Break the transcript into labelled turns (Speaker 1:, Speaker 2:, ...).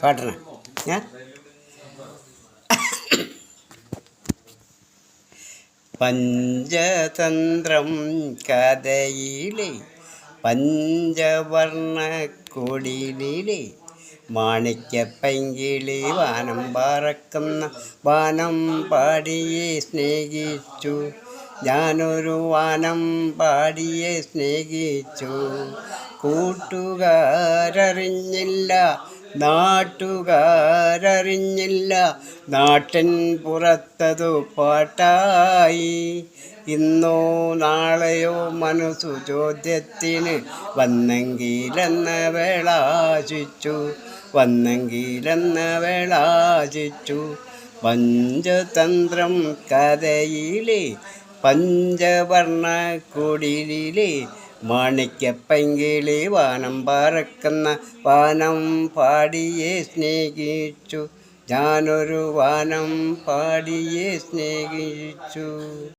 Speaker 1: പാട്ടണ ഞാൻ പഞ്ചതന്ത്രം കഥയിലെ പഞ്ചവർണ്ണ കൊടിയിലെ മാണിക്യപ്പൈങ്കിളി വാനം പറക്കുന്ന വാനം പാടിയെ സ്നേഹിച്ചു. ഞാനൊരു വാനം പാടിയെ സ്നേഹിച്ചു. കൂട്ടുകാരറിഞ്ഞില്ല, നാട്ടുകാരറിഞ്ഞില്ല, നാട്ടിൻ പുറത്തതു പാട്ടായി. ഇന്നോ നാളെയോ മനസ്സു ചോദ്യത്തിന് വന്നെങ്കിലെന്ന വേളാശിച്ചു, വന്നെങ്കിലെന്ന വേളാശിച്ചു. പഞ്ചതന്ത്രം കഥയിലെ പഞ്ചവർണ്ണ കൊടിയിലെ മാണിക്യപ്പൈങ്കിളി വാനം പറക്കുന്ന വാനം പാടിയെ സ്നേഹിച്ചു. ഞാനൊരു വാനം പാടിയെ സ്നേഹിച്ചു.